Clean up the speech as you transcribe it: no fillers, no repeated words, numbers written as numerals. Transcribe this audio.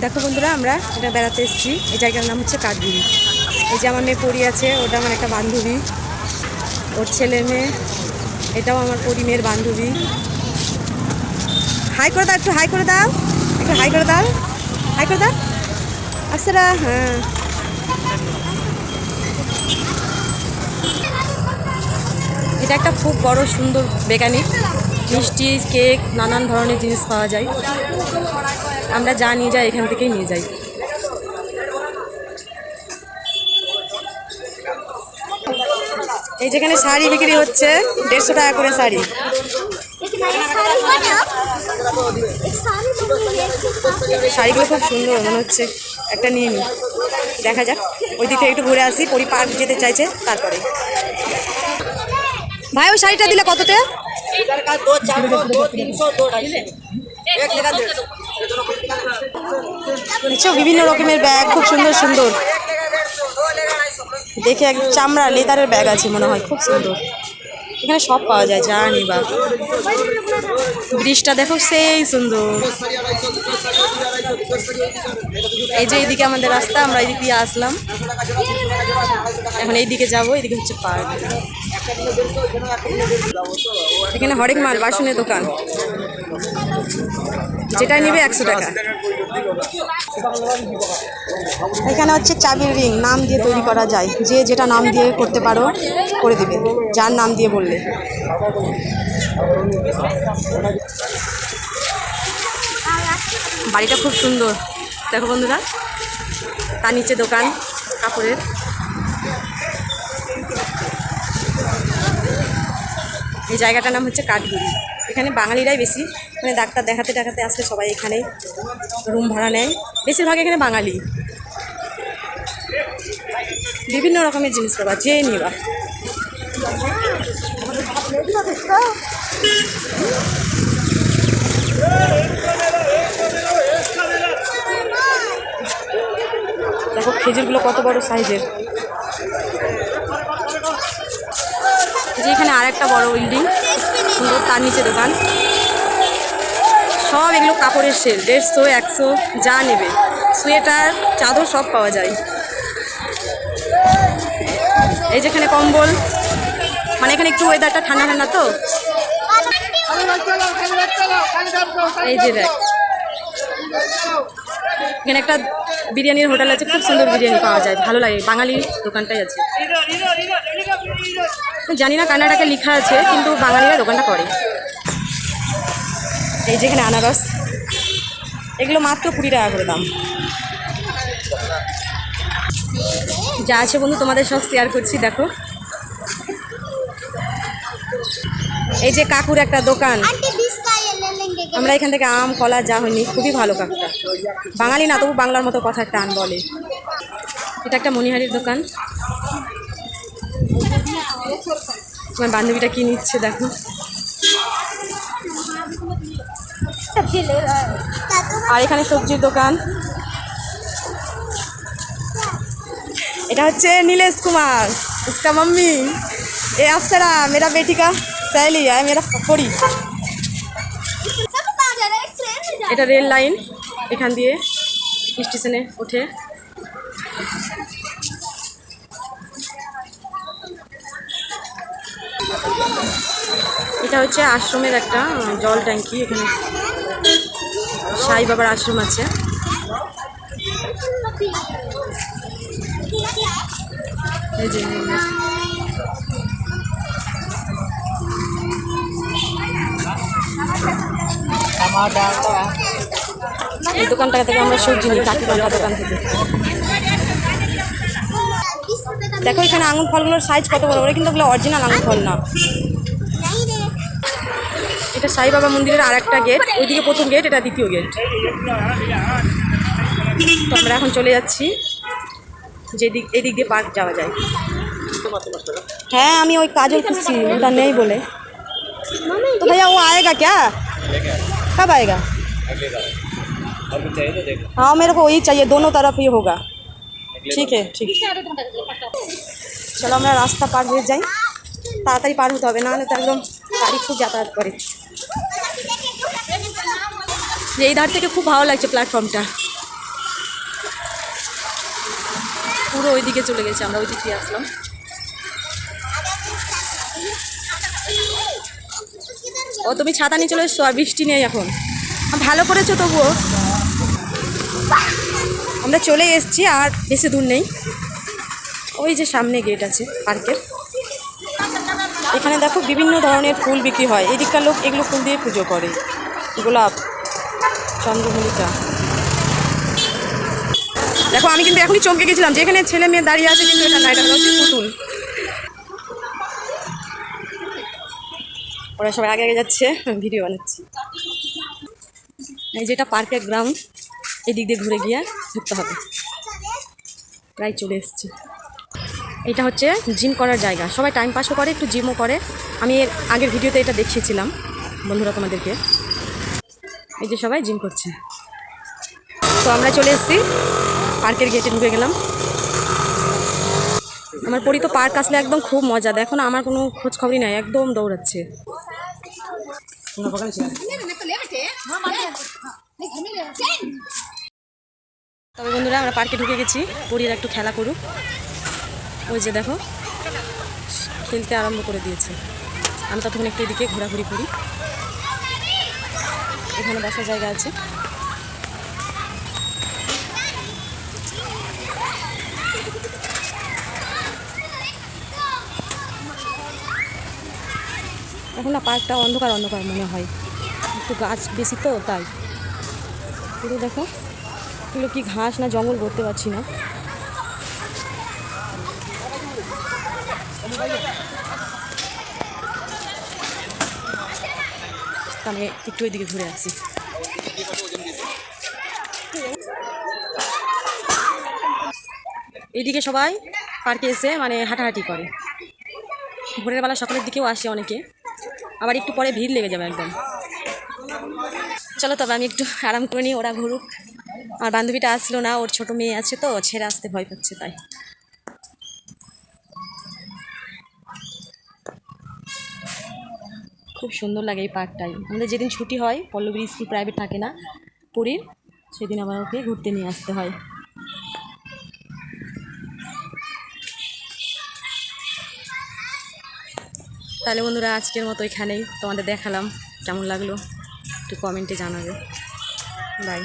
দেখো বন্ধুরা, আমরা এটা বেড়াতে এসেছি। এই জায়গার নাম হচ্ছে কাঠগুড়ি। এই যে আমার মেয়ে পড়ি আছে, ওটা আমার একটা বান্ধবী, ওর ছেলে মেয়ে, এটাও আমার পড়ি মেয়ের বান্ধবী। হাই করে দাও, একটু হাই করে দাও, একটু হাই করে দাও, হাই করে দাও আফসারা। হ্যাঁ, এটা একটা খুব বড় সুন্দর বেকারি, মিষ্টি কেক নানান ধরনের জিনিস পাওয়া যায়। আমরা যা নিয়ে যাই এখান থেকেই নিয়ে যাই। এই যেখানে শাড়ি বিক্রি হচ্ছে 150 টাকা করে শাড়ি। শাড়িগুলো খুব সুন্দর মনে হচ্ছে, একটা নিয়ে নিই, দেখা যাক। ওই দিক থেকে একটু ঘুরে আসি, পরি পার্ক যেতে চাইছে তারপরে। ভাই ওই শাড়িটা দিলে কততে? বিভিন্ন রকমের ব্যাগ, খুব সুন্দর সুন্দর দেখে, এক চামড়া লেদারের ব্যাগ আছে মনে হয়, খুব সুন্দর। এখানে সব পাওয়া যায়, যা নিবা। ব্রিজটা দেখো সেই সুন্দর। এই যে এইদিকে আমাদের রাস্তা, আমরা এইদিক দিয়ে আসলাম, এখন এইদিকে যাবো। এইদিকে হচ্ছে পার্ক। এখানে হরেক মাল বাসনের দোকান, যেটা নিবে 100 টাকা। এখানে হচ্ছে চাবির রিং, নাম দিয়ে তৈরি করা যায়, যে যেটা নাম দিয়ে করতে পারো করে দিবে, যার নাম দিয়ে বললে। বাড়িটা খুব সুন্দর দেখো বন্ধুরা, তার নিচে দোকান কাপড়ের। এই জায়গাটার নাম হচ্ছে কাঠগুড়ি। এখানে বাঙালিরাই বেশি, মানে ডাক্তার দেখাতে দেখাতে আসলে সবাই এখানেই রুম ভাড়া নেয়। বেশিরভাগ এখানে বাঙালি। বিভিন্ন রকমের জিনিস পাবা, যে নিবা। দেখো খেজুরগুলো কত বড় সাইজের। যে এখানে আর একটা বড় বিল্ডিং সুন্দর, তার নিচে দোকান। সব এগুলো কাপড়ের সেল, 150 100 যা নেবে। সোয়েটার চাদর সব পাওয়া যায়। এই যেখানে কম্বল, মানে এখানে একটু ওয়েদারটা ঠান্ডা ঠান্ডা তো। এই যে দেখ, এখানে একটা বিরিয়ানির হোটেল আছে, খুব সুন্দর বিরিয়ানি পাওয়া যায়, ভালো লাগে। বাঙালি দোকানটাই আছে, জানি না কান্নাটাকে লেখা আছে, কিন্তু বাঙালিরা দোকানটা করে। এই যেখানে আনারস, এগুলো মাত্র 20 টাকা করে দাম। যা আছে বন্ধু তোমাদের সব শেয়ার করছি, দেখো। এই যে কাকুর একটা দোকান, আমরা এখান থেকে আম কলা যা হয়নি, খুবই ভালো কাকুটা। বাঙালি না, তবু বাংলার মতো কথা টান বলে। এটা একটা মণিহারির দোকান। তোমার বান্ধবীটা কি নিচ্ছে দেখো। আর এখানে সবজির দোকান। এটা হচ্ছে नीलेश कुमार, उसका मम्मी। ये अफसरा मेरा बेटी का सहेली है, मेरा पड़ी। এটা রেল লাইন, এখান দিয়ে স্টেশনে ওঠে। এটা হচ্ছে আশ্রমের একটা জল ট্যাঙ্কি। এখানে সাই বাবার আশ্রম আছে। এই যে এই দোকানটা থেকে আমরা সবজি নিই, কাকিমার দোকান থেকে। দেখো এখানে আঙুর ফলগুলোর সাইজ কত বড় বড়, কিন্তু ওগুলো অরিজিনাল আঙুর ফল না। এটা সাই বাবা মন্দিরের আর একটা গেট, ওইদিকে প্রথম গেট, এটা দ্বিতীয় গেট। তো আমরা এখন চলে যাচ্ছি যেদিক, এই দিক দিয়ে পার্ক যাওয়া যায়। হ্যাঁ, আমি ওই কাজল খুঁজছি, ওটা নেই বলে। तो भैया वो आएगा क्या, कब आएगा? हाँ मेरे को वही चाहिए, दोनों तरफ ही होगा। ठीक है, ठीक। চলো আমরা রাস্তা পার হয়ে যাই, তাড়াতাড়ি পার হতে হবে, নাহলে তো একদম গাড়ি খুব যাতায়াত করে। এই ধার থেকে খুব ভালো লাগছে প্ল্যাটফর্মটা। পুরো ওইদিকে চলে গেছে, আমরা ওই দিক দিয়ে আসলাম। ও তুমি ছাতা নিয়ে চলে এসছো, আর বৃষ্টি নেই এখন, ভালো করেছো তবুও। আমরা চলে এসেছি, আর বেশি দূর নেই, ওই যে সামনে গেট আছে পার্কের। এখানে দেখো বিভিন্ন ধরনের ফুল বিক্রি হয়, এই দিককার লোক এগুলো ফুল দিয়ে পুজো করে, গোলাপ, চন্দ্রমল্লিকা। দেখো আমি কিন্তু এখনই চমকে গেছিলাম যে এখানে ছেলে মেয়ে দাঁড়িয়ে আছে, কিন্তু এটা না, এটা হচ্ছে পুতুল। ওরা সবাই আগে আগে যাচ্ছে, ভিডিও বানাচ্ছি। এই যেটা পার্কের গ্রাউন্ড, এই দিক দিয়ে ঘুরে গিয়ে ঘুরতে হবে। প্রায় চলে এসেছি। এটা হচ্ছে জিম করার জায়গা, সবাই টাইম পাসও করে, একটু জিমও করে। আমি এর আগের ভিডিওতে এটা দেখিয়েছিলাম বন্ধুরা তোমাদেরকে। এই যে সবাই জিম করছে। তো আমরা চলে এসেছি, পার্কের গেটে ঢুকে গেলাম। আমার পরি তো পার্ক আসলে একদম খুব মজা, দেখো না আমার কোনো খোঁজ খবরই নাই, একদম দৌড়াচ্ছে। তবে বন্ধুরা আমরা পার্কে ঢুকে গেছি, পরির একটু খেলা করুক। ওই যে দেখো খেলতে আরম্ভ করে দিয়েছে। আমি ততক্ষণ একটু এদিকে ঘোরাঘুরি করি, এখানে বসার জায়গা আছে। এখন না পার্কটা অন্ধকার অন্ধকার মনে হয়, একটু গাছ বেশি তো তাই। পুরো দেখো এগুলো কি ঘাস না জঙ্গল করতে পারছি না। আমি একটু ওইদিকে ঘুরে আসি। এইদিকে সবাই পার্কে এসে মানে হাঁটাহাঁটি করে, ভোরের বেলা সকালের দিকেও আসে অনেকে, আবার একটু পরে ভিড় লেগে যাবে একদম। চলো তবে আমি একটু আরাম করে নিই, ওরা ঘুরুক। আমার বান্ধবীটা আসলো না, ওর ছোট মেয়ে আছে তো, ছেড়ে আসতে ভয় পাচ্ছে তাই। খুব সুন্দর লাগে এই পার্কটাই। আমাদের যেদিন ছুটি হয়, পল্লবীর স্কুল প্রাইভেট থাকে না পুরীর, সেদিন আবার ওকে ঘুরতে নিয়ে আসতে হয়। তাহলে বন্ধুরা আজকের মতো এখানেই তোমাদের দেখালাম, কেমন লাগলো একটু কমেন্টে জানাবে। বাই।